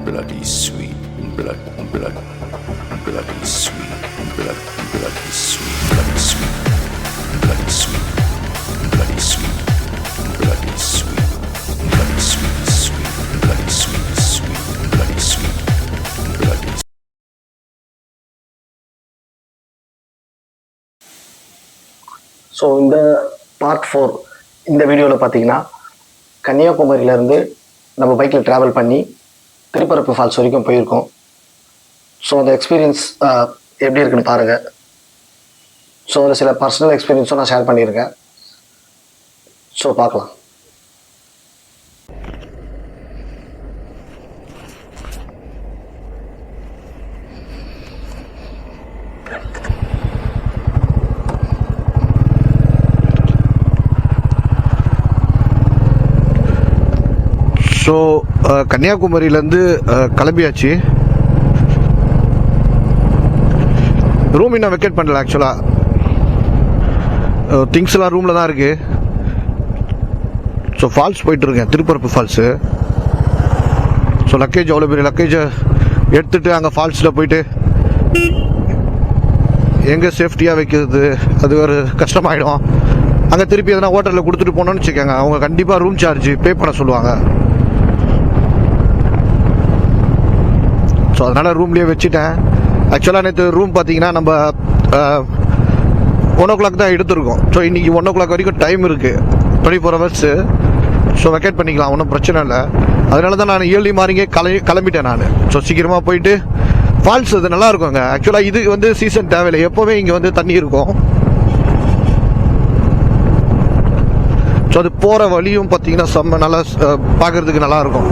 bloody sweet, bloody sweet, bloody sweet, bloody sweet, bloody sweet, bloody sweet, bloody sweet, bloody sweet, sweet, bloody sweet, sweet, bloody sweet, bloody. So இந்த part 4 இந்த வீடியோவில் பார்த்தீங்கன்னா கன்னியாகுமரியிலேருந்து நம்ம பைக்கில் travel பண்ணி Thirparappu falls வரைக்கும் போயிருக்கோம். ஸோ அந்த எக்ஸ்பீரியன்ஸ் எப்படி இருக்குன்னு பாருங்கள். ஸோ அதில் சில பர்சனல் எக்ஸ்பீரியன்ஸும் நான் ஷேர் பண்ணியிருக்கேன். ஸோ பார்க்கலாம். ஸோ கன்னியாகுமரியிலேருந்து கிளம்பியாச்சு. ரூம் இன்னும் வெக்கேட் பண்ணல. ஆக்சுவலாக திங்ஸ் எல்லாம் ரூமில் தான் இருக்குது. ஸோ ஃபால்ஸ் போயிட்டுருக்கேன், திருப்பரப்பு ஃபால்ஸு. ஸோ லக்கேஜ் அவ்வளோ பெரிய லக்கேஜை எடுத்துகிட்டு அங்கே ஃபால்ஸில் போயிட்டு எங்கே சேஃப்டியாக வைக்கிறது, அது ஒரு கஷ்டமாயிடும். அங்கே திருப்பி எதனா ஹோட்டலில் கொடுத்துட்டு போனோன்னு வச்சுக்கோங்க, அவங்க கண்டிப்பாக ரூம் சார்ஜ் பே பண்ண சொல்லுவாங்க. ஸோ அதனால் ரூம்லேயே வச்சுட்டேன். ஆக்சுவலாக நேற்று ரூம் பார்த்தீங்கன்னா நம்ம 1 o'clock தான் எடுத்துருக்கோம். ஸோ இன்றைக்கி 1 o'clock வரைக்கும் டைம் இருக்குது, 24 hours. ஸோ வெக்கேட் பண்ணிக்கலாம், ஒன்றும் பிரச்சனை இல்லை. அதனால தான் நான் ஏர்லி மார்னிங்கே கிளம்பிட்டேன் நான். ஸோ சீக்கிரமாக போயிட்டு ஃபால்ஸ் அது நல்லா இருக்குங்க. ஆக்சுவலாக இது வந்து சீசன் தேவையில்லை, எப்போவுமே இங்கே வந்து தண்ணி இருக்கும். ஸோ அது போகிற வழியும் பார்த்தீங்கன்னா செம்ம நல்லா பார்க்குறதுக்கு நல்லாயிருக்கும்.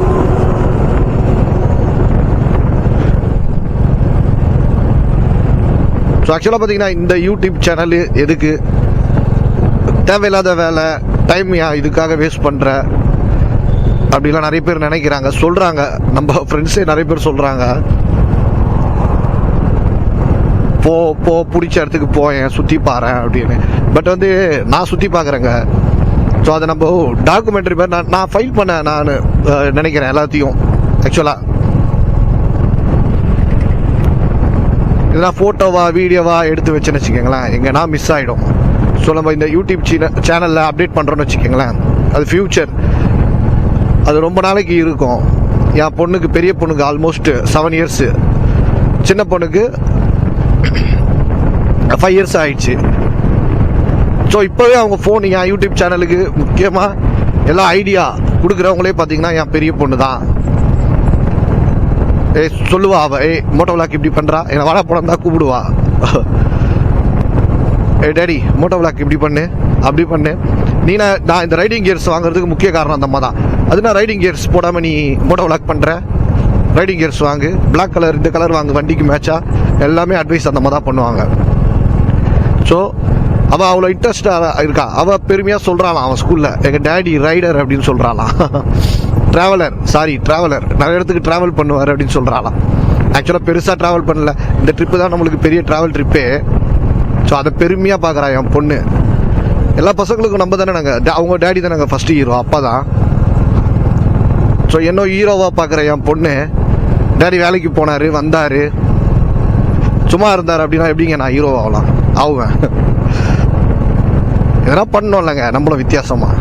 ஸோ ஆக்சுவலாக பார்த்தீங்கன்னா இந்த யூடியூப் சேனல் எதுக்கு, தேவையில்லாத வேலை, டைம் இதுக்காக வேஸ்ட் பண்ணுற அப்படிலாம் நிறைய பேர் நினைக்கிறாங்க, சொல்கிறாங்க. நம்ம ஃப்ரெண்ட்ஸே நிறைய பேர் சொல்கிறாங்க, போ பிடிச்ச இடத்துக்கு போயேன், சுற்றி பாறேன் அப்படின்னு. பட் வந்து நான் சுற்றி பார்க்குறேங்க. ஸோ அதை நம்ம டாக்குமெண்ட்ரி மாதிரி நான் ஃபைல் பண்ண நான் நினைக்கிறேன் எல்லாத்தையும். ஆக்சுவலாக இதெல்லாம் ஃபோட்டோவா வீடியோவா எடுத்து வச்சுன்னு வச்சுக்கோங்களேன், எங்கன்னா மிஸ் ஆகிடும். ஸோ நம்ம இந்த யூடியூப் சேனலில் அப்டேட் பண்ணுறோன்னு வச்சுக்கோங்களேன், அது ஃப்யூச்சர், அது ரொம்ப நாளைக்கு இருக்கும். என் பொண்ணுக்கு, பெரிய பொண்ணுக்கு ஆல்மோஸ்ட் 7 years, சின்ன பொண்ணுக்கு 5 years ஆயிடுச்சு. ஸோ இப்போவே அவங்க ஃபோன் என் யூடியூப் சேனலுக்கு முக்கியமாக எல்லா ஐடியா கொடுக்குறவங்களே பார்த்தீங்கன்னா என் பெரிய பொண்ணு தான். சொல்லுவா அவ, மோட்டோ விளாக் இப்படி பண்ணுறா, என்னை வாழ படம் தான் கூப்பிடுவா. டேடி மோட்டோ விளாக் இப்படி பண்ணு, அப்படி பண்ணு. நான் இந்த ரைடிங் கியர்ஸ் வாங்குறதுக்கு முக்கிய காரணம் அந்த அம்மா தான். அது நான் ரைடிங் கியர்ஸ் போடாமல் நீ மோட்டோ விளாக் பண்ணுற, ரைடிங் கியர்ஸ் வாங்கு, பிளாக் கலர் இந்த கலர் வாங்கு, வண்டிக்கு மேட்சா, எல்லாமே அட்வைஸ் அந்த அம்மா தான் பண்ணுவாங்க. ஸோ அவள் அவ்வளோ இன்ட்ரெஸ்டாக இருக்கா. அவள் பெருமையாக சொல்கிறாளாம், அவன் ஸ்கூலில் எங்கள் டேடி ரைடர் அப்படின்னு சொல்கிறாளாம். ட்ராவலர் நிறைய இடத்துக்கு ட்ராவல் பண்ணுவார் அப்படின்னு சொல்கிறாளாம். ஆக்சுவலாக பெருசாக ட்ராவல் பண்ணல, இந்த ட்ரிப்பு தான் நம்மளுக்கு பெரிய ட்ராவல் ட்ரிப்பே. ஸோ அதை பெருமையாக பார்க்குறா என் பொண்ணு. எல்லா பசங்களுக்கும் நம்ம தானே, நாங்கள் அவங்க டேடி தான் நாங்கள் ஃபஸ்ட்டு ஹீரோ, அப்பா தான். ஸோ என்ன ஹீரோவாக பார்க்குற என் பொண்ணு, டேடி வேலைக்கு போனார், வந்தார், சும்மா இருந்தார் அப்படின்னா எப்படிங்க நான் ஹீரோ ஆகுவேன்? எதனா பண்ணோம் இல்லைங்க நம்மளும் வித்தியாசமாக.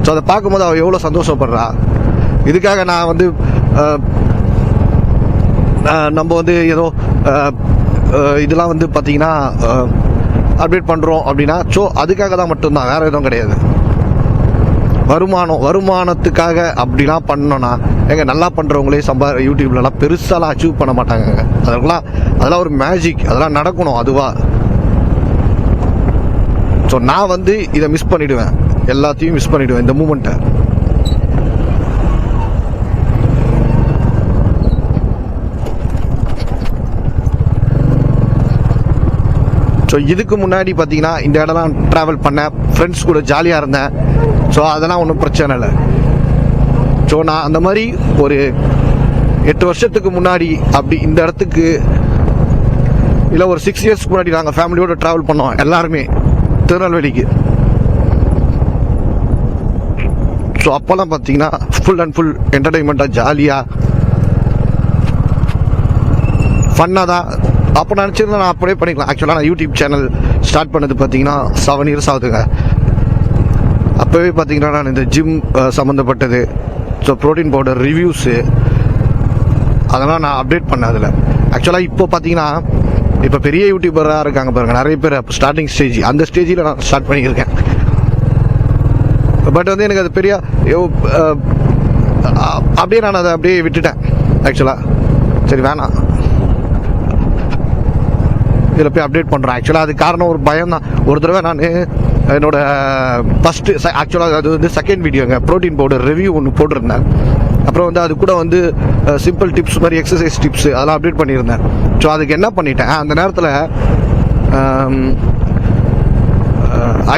ஸோ அதை பார்க்கும்போது அவள் எவ்வளோ சந்தோஷப்படுறா. இதுக்காக நான் வந்து நம்ம வந்து ஏதோ இதெல்லாம் வந்து பார்த்திங்கன்னா அப்டேட் பண்ணுறோம் அப்படின்னா, ஸோ அதுக்காக தான் மட்டும்தான், வேறு எதுவும் கிடையாது. வருமானத்துக்காக அப்படிலாம் பண்ணோன்னா எங்கள் நல்லா பண்ணுறவங்களே யூடியூப்லலாம் பெருசாலாம் அச்சீவ் பண்ண மாட்டாங்க. அதெல்லாம் ஒரு மேஜிக், அதெல்லாம் நடக்கணும் அதுவாக. ஸோ நான் வந்து இதை மிஸ் பண்ணிவிடுவேன், எல்லாத்தையும் மிஸ் பண்ணிவிடுவேன் இந்த மூமெண்ட்டை. ஸோ இதுக்கு முன்னாடி பார்த்தீங்கன்னா இந்த இடம்லாம் ட்ராவல் பண்ணேன், ஃப்ரெண்ட்ஸ் கூட ஜாலியாக இருந்தேன். ஸோ அதெல்லாம் ஒன்றும் பிரச்சனை இல்லை. ஸோ நான் அந்த மாதிரி ஒரு 8 வருஷத்துக்கு முன்னாடி அப்படி இந்த இடத்துக்கு, இல்லை ஒரு 6 years முன்னாடி நாங்கள் ஃபேமிலியோடு ட்ராவல் பண்ணோம் எல்லாருமே திருநெல்வேலிக்கு. ஸோ அப்போல்லாம் பார்த்தீங்கன்னா ஃபுல் அண்ட் ஃபுல் என்டர்டைன்மெண்ட்டாக ஜாலியாக ஃபன்னாக தான் அப்போ நினச்சிருந்தா நான் அப்படியே பண்ணிக்கலாம். ஆக்சுவலாக நான் யூடியூப் சேனல் ஸ்டார்ட் பண்ணது பார்த்தீங்கன்னா 7 years ஆகுதுங்க. அப்போவே பார்த்தீங்கன்னா நான் இந்த ஜிம் சம்மந்தப்பட்டது, ஸோ ப்ரோட்டீன் பவுடர் ரிவ்யூஸு அதெல்லாம் நான் அப்டேட் பண்ணேன் அதில். ஆக்சுவலாக இப்போ பார்த்தீங்கன்னா இப்போ பெரிய யூடியூபராக இருக்காங்க பாருங்கள், நிறைய பேர் அப்போ ஸ்டார்டிங் ஸ்டேஜ், அந்த ஸ்டேஜில் நான் ஸ்டார்ட் பண்ணியிருக்கேன். பட் வந்து எனக்கு அது பெரிய அப்படியே நான் அதை அப்படியே விட்டுட்டேன். ஆக்சுவலாக சரி வேணாம், இதில் போய் அப்டேட் பண்ணுறேன். ஆக்சுவலாக அது காரணம் ஒரு பயம் தான். ஒரு தடவை நான் என்னோட ஃபஸ்ட்டு ஆக்சுவலாக அது வந்து செகண்ட் வீடியோங்க, ப்ரோட்டீன் பவுடர் ரிவ்யூ ஒன்று போட்டிருந்தேன். அப்புறம் வந்து அது கூட வந்து சிம்பிள் டிப்ஸ் மாதிரி எக்ஸசைஸ் டிப்ஸு அதெல்லாம் அப்டேட் பண்ணியிருந்தேன். ஸோ அதுக்கு என்ன பண்ணிட்டேன், அந்த நேரத்தில்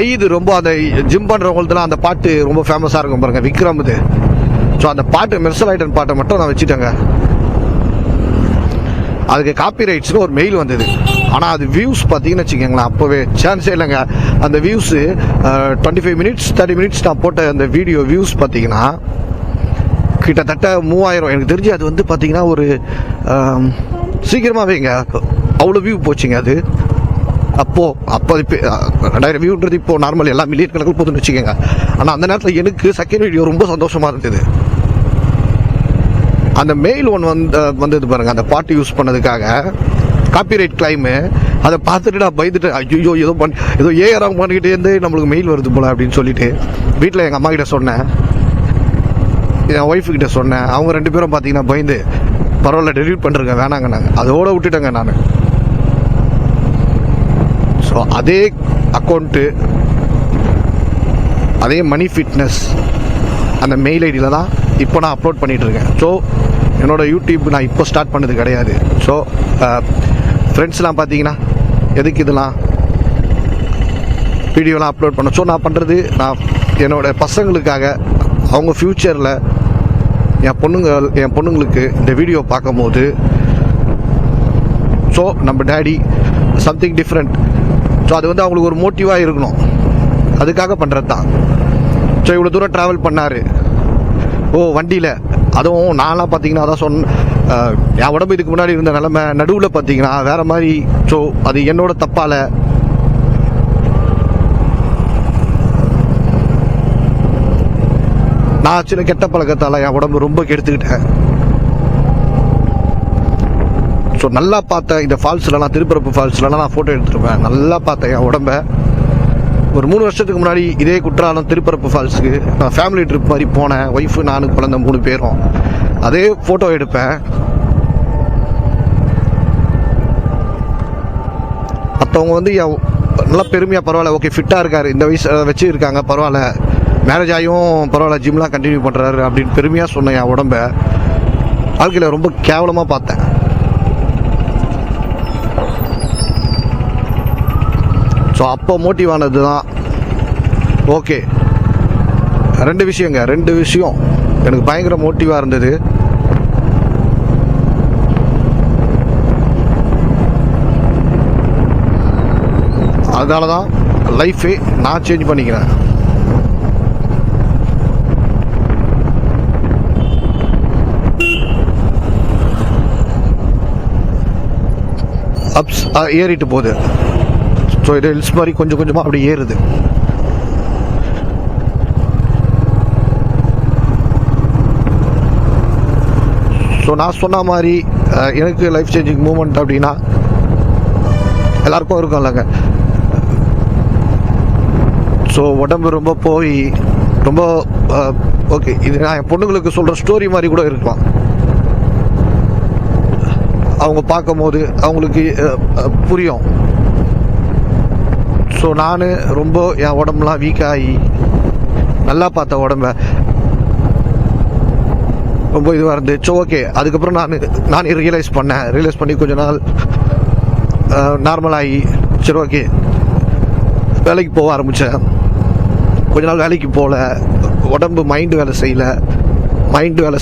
ஐது ரொம்ப அந்த ஜிம் பண்ணுறவங்களுக்குலாம் அந்த பாட்டு ரொம்ப ஃபேமஸாக இருக்கும் பாருங்க, விக்ரம் இது. ஸோ அந்த பாட்டு மெர்சலைட்டன் பாட்டை மட்டும் நான் வச்சுட்டேங்க. அதுக்கு காப்பி ரைட்ஸ்னு ஒரு மெயில் வந்தது. ஆனால் அது வியூஸ் பார்த்தீங்கன்னு வச்சுக்கோங்களேன், அப்போவே சான்ஸே இல்லைங்க. அந்த வியூஸு 25 minutes 30 minutes நான் போட்ட அந்த வீடியோ வியூஸ் பார்த்தீங்கன்னா கிட்டத்தட்ட 3000. எனக்கு தெரிஞ்சு அது வந்து பார்த்தீங்கன்னா ஒரு சீக்கிரமாகவேங்க அவ்வளோ வியூ போச்சுங்க அது. அப்போ 2000 வியூன்றது இப்போ நார்மல் எல்லாம் மில்லியன் கணக்கில் போதுன்னு வச்சுக்கோங்க. ஆனால் அந்த நேரத்தில் எனக்கு செகண்ட் வீடியோ ரொம்ப சந்தோஷமாக இருந்தது. அந்த மெயில் ஒன்று வந்தது பாருங்க, அந்த பாட்டு யூஸ் பண்ணதுக்காக காப்பிரைட் கிளைமு. அதை பார்த்துட்டு நான் பயந்துட்டு, ஐயோ ஏதோ ஏஆராக பண்ணிக்கிட்டே இருந்து நம்மளுக்கு மெயில் வருது போல அப்படின்னு சொல்லிட்டு வீட்டில் எங்கள் அம்மா கிட்ட சொன்னேன், என் ஒய்ஃபுக்கிட்ட சொன்னேன். அவங்க 2 பேரும் பார்த்தீங்கன்னா பயந்து பரவாயில்ல டெலிட் பண்ணுறேங்க வேணாங்க, நாங்கள் அதோடு விட்டுட்டேங்க நான். ஸோ அதே அக்கௌண்ட்டு அதே மணி ஃபிட்னஸ் அந்த மெயில் ஐடியில் தான் இப்போ நான் அப்லோட் பண்ணிகிட்ருக்கேன். ஸோ என்னோடய யூடியூப் நான் இப்போ ஸ்டார்ட் பண்ணது கிடையாது. ஸோ ஃப்ரெண்ட்ஸ்லாம் பார்த்தீங்கன்னா எதுக்கு இதெல்லாம் வீடியோலாம் அப்லோட் பண்ண. ஸோ நான் பண்ணுறது நான் என்னோடய பசங்களுக்காக, அவங்க ஃப்யூச்சரில் என் பொண்ணுங்களுக்கு இந்த வீடியோ பார்க்கும்போது ஸோ நம்ம டேடி சம்திங் டிஃப்ரெண்ட், ஸோ அது வந்து அவங்களுக்கு ஒரு மோட்டிவாக இருக்கணும், அதுக்காக பண்ணுறது தான். ஸோ இவ்வளோ தூரம் ட்ராவல் பண்ணார் வண்டியில். அதுவும் நான்லாம் பார்த்தீங்கன்னா அதான் என் உடம்பு இதுக்கு முன்னாடி இருந்த நிலைமை நடுவில் பார்த்தீங்கன்னா வேறு மாதிரி. ஸோ அது என்னோட தப்பால் நான் சின்ன கெட்ட பழக்கத்தால் என் உடம்பு ரொம்ப கெடுத்துக்கிட்டேன். ஸோ நல்லா பார்த்தேன் இந்த ஃபால்ஸ்லலாம், திருப்பரப்பு ஃபால்ஸ்லலாம் நான் ஃபோட்டோ எடுத்துருப்பேன். நல்லா பார்த்தேன் என் உடம்ப. ஒரு 3 வருஷத்துக்கு முன்னாடி இதே குற்றாலம் திருப்பரப்பு ஃபால்ஸுக்கு நான் ஃபேமிலி ட்ரிப் மாதிரி போனேன். ஒய்ஃபு நானும் குழந்தை 3 பேரும் அதே ஃபோட்டோ எடுப்பேன். மற்றவங்க வந்து நல்லா பெருமையாக பரவாயில்ல, ஓகே ஃபிட்டாக இருக்கார், இந்த வயசு வச்சு இருக்காங்க பரவாயில்ல, மேரேஜ் ஆகியும் பரவாயில்ல, ஜிம்லாம் கண்டினியூ பண்ணுறாரு அப்படின்னு பெருமையாக சொன்னேன். என் உடம்ப வாழ்க்கையில் ரொம்ப கேவலமாக பார்த்தேன். ஸோ அப்போ மோட்டிவ் ஆனது தான். ஓகே 2 விஷயங்க, 2 விஷயம் எனக்கு பயங்கர மோட்டிவாக இருந்தது. அதனால தான் லைஃபே நான் சேஞ்ச் பண்ணிக்கிறேன். அப்ஸ் ஏறிட்டு போகுது. ஸோ இது ஹில்ஸ் மாதிரி கொஞ்சம் கொஞ்சமாக அப்படி ஏறுது. ஸோ நான் சொன்ன மாதிரி எனக்கு லைஃப் சேஞ்சிங் மூமெண்ட் அப்படின்னா எல்லாருக்கும் இருக்கும் இல்லைங்க. ஸோ உடம்பு ரொம்ப போய் ரொம்ப ஓகே, இது நான் என் பொண்ணுங்களுக்கு சொல்கிற ஸ்டோரி மாதிரி கூட இருக்கலாம். அவங்க பார்க்கும் போது அவங்களுக்கு புரியும். ஸோ நான் ரொம்ப என் உடம்புலாம் வீக்காகி நல்லா பார்த்த உடம்ப ரொம்ப இதுவாக இருந்துச்சு. ஓகே அதுக்கப்புறம் நான் ரியலைஸ் பண்ணி கொஞ்ச நாள் நார்மலாகி சரி ஓகே வேலைக்கு போக ஆரம்பித்தேன். கொஞ்ச நாள் வேலைக்கு போகல, உடம்பு மைண்டு வேலை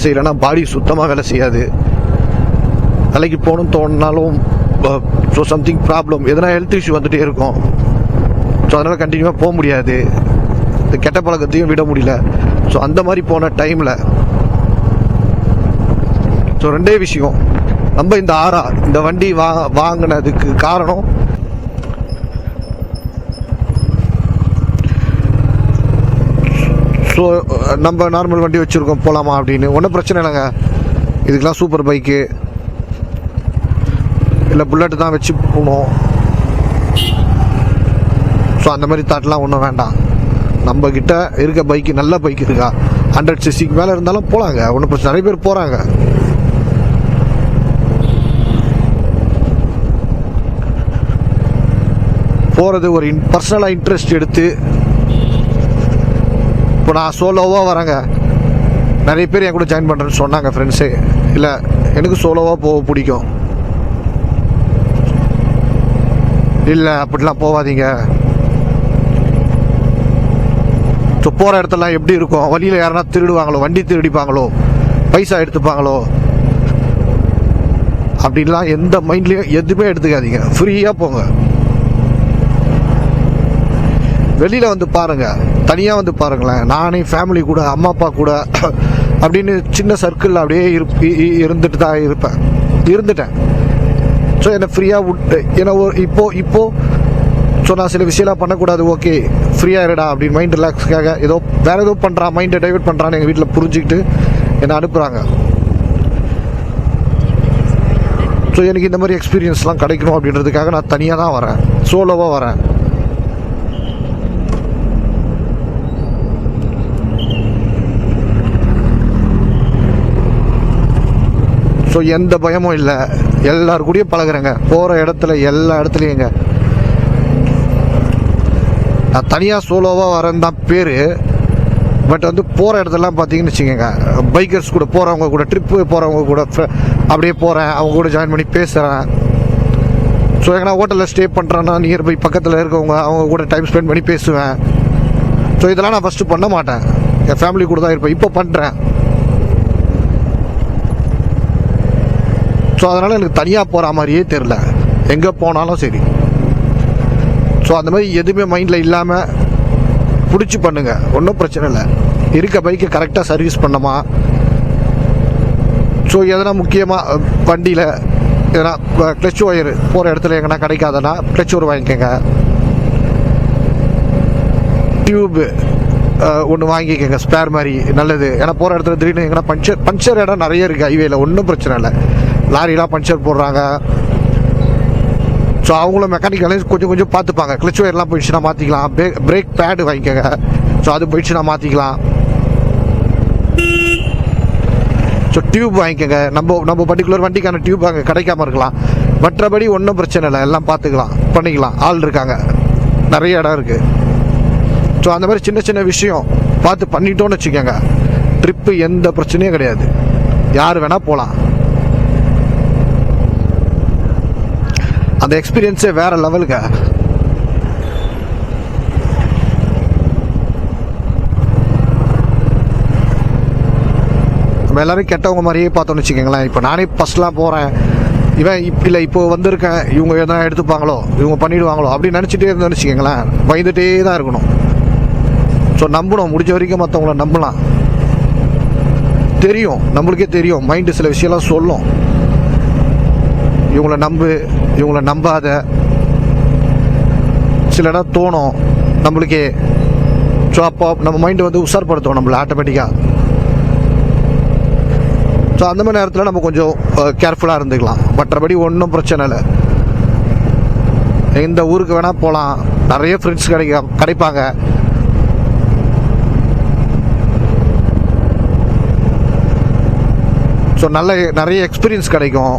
செய்யலைன்னா பாடி சுத்தமாக வேலை செய்யாது. வேலைக்கு போகணும்னு தோணுனாலும் ஸோ சம்திங் ப்ராப்ளம், எதனா ஹெல்த் இஷ்யூ வந்துகிட்டே இருக்கும். ஸோ அதனால் கண்டினியூவாக போக முடியாது, இந்த கெட்ட பழக்கத்தையும் விட முடியல. ஸோ அந்த மாதிரி போன டைமில் ஸோ 2 விஷயம், நம்ம இந்த வண்டி வாங்கினதுக்கு காரணம் ஸோ நம்ம நார்மல் வண்டி வச்சுருக்கோம் போகலாமா அப்படின்னு. ஒன்றும் பிரச்சனை இல்லைங்க, இதுக்கெலாம் சூப்பர் பைக்கு இல்லை புல்லட்டு தான் வச்சு போகணும். ஸோ அந்த மாதிரி தாட்லாம் ஒன்றும் வேண்டாம். நம்மக்கிட்ட இருக்க பைக்கு நல்ல பைக் இருக்கா, 100cc மேலே இருந்தாலும் போகலாங்க, ஒன்றும் பிரச்சனை. நிறைய பேர் போகிறாங்க. போகிறது ஒரு பர்சனலாக இன்ட்ரெஸ்ட் எடுத்து. இப்போ நான் சோலோவாக வரேங்க, நிறைய பேர் என் கூட ஜாயின் பண்ணுறேன்னு சொன்னாங்க ஃப்ரெண்ட்ஸே. இல்லை எனக்கு சோலோவாக போக பிடிக்கும். இல்லை அப்படிலாம் போகாதீங்க. ஸோ போகிற இடத்துலாம் எப்படி இருக்கும், வழியில் யாருன்னா திருடுவாங்களோ, வண்டி திருடிப்பாங்களோ, பைசா எடுத்துப்பாங்களோ அப்படின்லாம் எந்த மைண்ட்லேயும் எதுவுமே எடுத்துக்காதீங்க. ஃப்ரீயாக போங்க. வெளியில் வந்து பாருங்கள், தனியாக வந்து பாருங்களேன். நானே ஃபேமிலி கூட, அம்மா அப்பா கூட அப்படின்னு சின்ன சர்க்கிளில் அப்படியே இருந்துட்டேன். ஸோ என்னை ஃப்ரீயாக விட்டு, ஏன்னா இப்போது ஸோ நான் சில விஷயம்லாம் பண்ணக்கூடாது, ஓகே ஃப்ரீயாக இருடா அப்படின்னு மைண்ட் ரிலாக்ஸ்க்காக வேறு ஏதோ பண்ணுறான், மைண்டை டைவெர்ட் பண்ணுறான்னு எங்கள் வீட்டில் புரிஞ்சுக்கிட்டு என்னை அனுப்புகிறாங்க. ஸோ எனக்கு இந்த மாதிரி எக்ஸ்பீரியன்ஸ்லாம் கிடைக்கணும் அப்படின்றதுக்காக நான் தனியாக தான் வரேன், சோலோவாக வரேன். ஸோ எந்த பயமும் இல்லை, எல்லாரு கூடயும் பழகுறேங்க. போகிற இடத்துல எல்லா இடத்துலையுங்க. நான் தனியாக சோலோவாக வரேன்னு தான் பேர். பட் வந்து போகிற இடத்துலலாம் பார்த்தீங்கன்னு வச்சுக்கோங்க, பைக்கர்ஸ் கூட போகிறவங்க கூட, ட்ரிப்பு போகிறவங்க கூட அப்படியே போகிறேன், அவங்க கூட ஜாயின் பண்ணி பேசுகிறேன். ஸோ எங்கன்னா ஹோட்டலில் ஸ்டே பண்ணுறேன்னா நியர்பை பக்கத்தில் இருக்கவங்க அவங்க கூட டைம் ஸ்பெண்ட் பண்ணி பேசுவேன். ஸோ இதெல்லாம் நான் ஃபஸ்ட்டு பண்ண மாட்டேன், என் ஃபேமிலி கூட தான் இருப்பேன். இப்போ பண்ணுறேன். ஸோ அதனால் எனக்கு தனியாக போகிற மாதிரியே தெரில, எங்கே போனாலும் சரி. ஸோ அந்த மாதிரி எதுவுமே மைண்டில் இல்லாமல் பிடிச்சி பண்ணுங்கள், ஒன்றும் பிரச்சனை இல்லை. இருக்க பைக்கை கரெக்டாக சர்வீஸ் பண்ணமா. ஸோ எதனா முக்கியமாக வண்டியில் எதனா கிளச் ஒயர் போகிற இடத்துல எங்கன்னா கிடைக்காதனா கிளச் ஒயர் வாங்கிக்கோங்க. டியூபு ஒன்று வாங்கிக்கோங்க, ஸ்பேர் மாதிரி நல்லது. ஏன்னா போகிற இடத்துல திடீர்னு எங்கன்னா பஞ்சர் இடம் நிறைய இருக்குது ஹைவேல, ஒன்றும் பிரச்சனை இல்லை. லாரிலாம் பஞ்சர் போடுறாங்க. ஸோ அவங்களும் மெக்கானிக்கலையும் கொஞ்சம் பார்த்துப்பாங்க. கிளச் ஒயர்லாம் போயிடுச்சுன்னா மாற்றிக்கலாம். பிரேக் பேடு வாங்கிக்கோங்க, ஸோ அது போயிடுச்சுன்னா மாற்றிக்கலாம். ஸோ டியூப் வாங்கிக்கோங்க. நம்ம பர்டிகுலர் வண்டிக்கான டியூப் அங்கே கிடைக்காம இருக்கலாம், மற்றபடி ஒன்றும் பிரச்சனை இல்லை, எல்லாம் பார்த்துக்கலாம், பண்ணிக்கலாம். ஆள் இருக்காங்க, நிறைய இடம் இருக்குது. ஸோ அந்த மாதிரி சின்ன சின்ன விஷயம் பார்த்து பண்ணிட்டோன்னு வச்சுக்கோங்க, ட்ரிப்பு எந்த பிரச்சனையும் கிடையாது, யார் வேணால் போகலாம். அந்த எக்ஸ்பீரியன்ஸே வேற லெவலுங்க. நம்ம எல்லாரும் கெட்டவங்க மாதிரியே பார்த்தோன்னு வச்சுக்கோங்களேன். இப்போ நானே ஃபஸ்ட்லாம் போகிறேன், இவன் இல்லை இப்போ வந்திருக்கேன், இவங்க எதனா எடுத்துப்பாங்களோ, இவங்க பண்ணிடுவாங்களோ அப்படின்னு நினச்சிட்டே இருந்தோன்னு வச்சுக்கோங்களேன், பயந்துகிட்டே தான் இருக்கணும். ஸோ நம்பணும், முடிஞ்ச வரைக்கும் மற்றவங்கள நம்பலாம். தெரியும், நம்மளுக்கே தெரியும், மைண்டு சில விஷயம்லாம் சொல்லும், இவங்கள நம்பு, இவங்கள நம்பாத. சில இடம் தோணும் நம்மளுக்கே. ஸோ அப்போ நம்ம மைண்டு வந்து உஷார்படுத்தும் நம்மளை ஆட்டோமேட்டிக்காக. ஸோ அந்த மாதிரி நேரத்தில் நம்ம கொஞ்சம் கேர்ஃபுல்லாக இருந்துக்கலாம். மற்றபடி ஒன்றும் பிரச்சனை இல்லை, எந்த ஊருக்கு வேணால் போகலாம், நிறைய ஃப்ரெண்ட்ஸ் கிடைப்பாங்க. ஸோ நிறைய எக்ஸ்பீரியன்ஸ் கிடைக்கும்.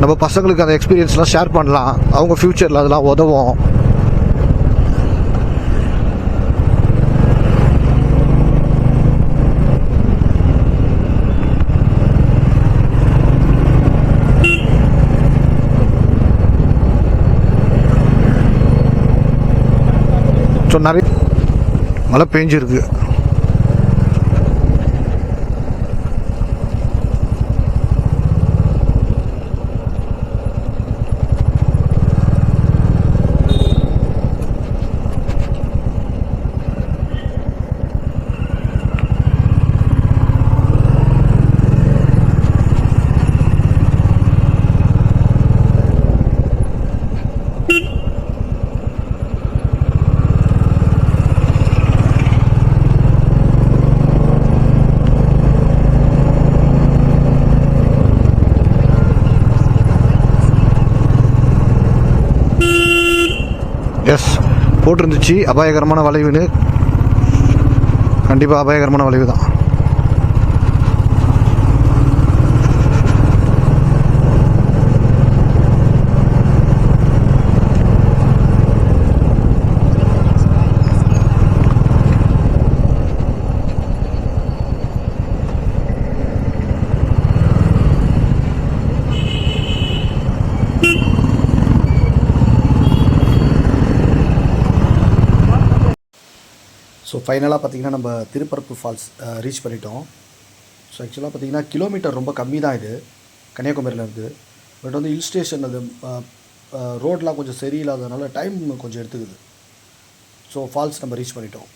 நம்ம பசங்களுக்கு அந்த எக்ஸ்பீரியன்ஸ்லாம் ஷேர் பண்ணலாம், அவங்க ஃப்யூச்சரில் அதெல்லாம் உதவும். ஸோ நிறைய மழை பெஞ்சிருக்கு. எஸ் போட்டிருந்துச்சு அபாயகரமான வளைவுன்னு. கண்டிப்பாக அபாயகரமான வளைவு தான். ஸோ ஃபைனலாக பார்த்திங்கன்னா நம்ம திருப்பரப்பு ஃபால்ஸ் ரீச் பண்ணிட்டோம். ஸோ ஆக்சுவலாக பார்த்திங்கன்னா கிலோமீட்டர் ரொம்ப கம்மி தான் இது கன்னியாகுமரியிலேருந்து. பட் வந்து ஹில் ஸ்டேஷன் அது ரோடெலாம் கொஞ்சம் சரியில்லாததுனால டைம் கொஞ்சம் எடுத்துக்குது. ஸோ ஃபால்ஸ் நம்ம ரீச் பண்ணிட்டோம்.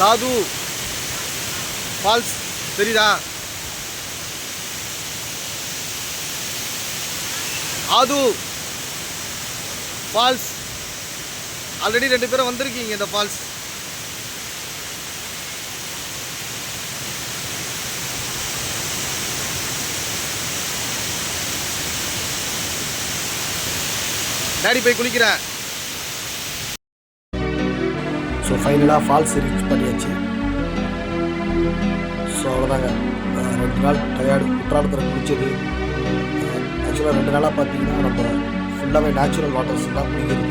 சாது ஃபால்ஸ் தெரியுதா? ஆது ஃபால்ஸ் ஆல்ரெடி 2 பேரும் வந்திருக்கீங்க இந்த ஃபால்ஸ். டாடி போய் குளிக்கிறேன். ஸோ ஃபைனலாக ஃபால்ஸ் ரீச் பண்ணியாச்சு. ஸோ அவ்வளோதாங்க. 2 நாள் டயர்டு குற்றாலத்தில் குளிச்சது. ஆக்சுவலாக 2 நாளாக பார்த்தீங்கன்னா நம்ம ஃபுல்லாகவே நேச்சுரல் வாட்டர்ஸ் தான் குளிக்கிறது.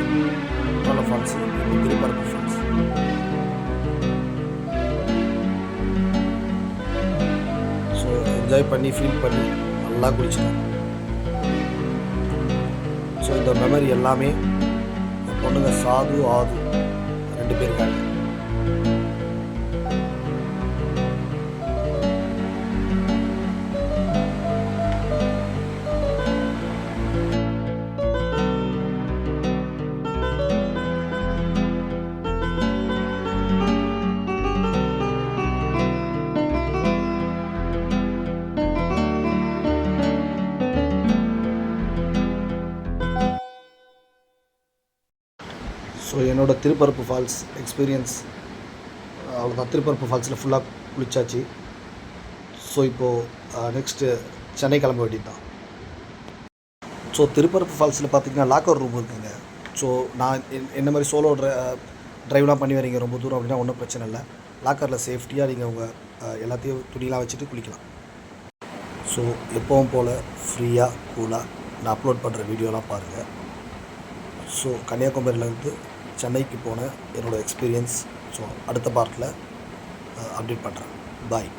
Courtallam falls, Thirparappu falls. So enjoy பண்ணி ஃபீல் பண்ணி நல்லா குளிச்சிட்டோம். ஸோ இந்த மெமரி எல்லாமே பொண்ணுங்க சாது ஆது 2 பேர் இருக்காங்க. ஸோ என்னோட திருப்பரப்பு ஃபால்ஸ் எக்ஸ்பீரியன்ஸ் அவ்வளோதான். திருப்பரப்பு ஃபால்ஸில் ஃபுல்லாக குளிச்சாச்சு. ஸோ இப்போது நெக்ஸ்ட்டு சென்னை கிளம்ப வேண்டியது தான். ஸோ திருப்பரப்பு ஃபால்ஸில் பார்த்திங்கன்னா லாக்கர் ரூம் இருக்குங்க. ஸோ நான் என்ன மாதிரி சோலோ ட்ரைவ்லாம் பண்ணி வரீங்க ரொம்ப தூரம் அப்படின்னா ஒன்றும் பிரச்சனை இல்லை. லாக்கரில் சேஃப்டியாக நீங்கள் உங்கள் எல்லாத்தையும் துணியெலாம் வச்சுட்டு குளிக்கலாம். ஸோ எப்பவும் போல் ஃப்ரீயாக கூலாக நான் அப்லோட் பண்ணுற வீடியோலாம் பாருங்கள். ஸோ கன்னியாகுமரியிலேருந்து சென்னைக்கு போன என்னோடய எக்ஸ்பீரியன்ஸ் ஸோ அடுத்த பார்ட்டில் அப்டேட் பண்ணுறேன். பாய்.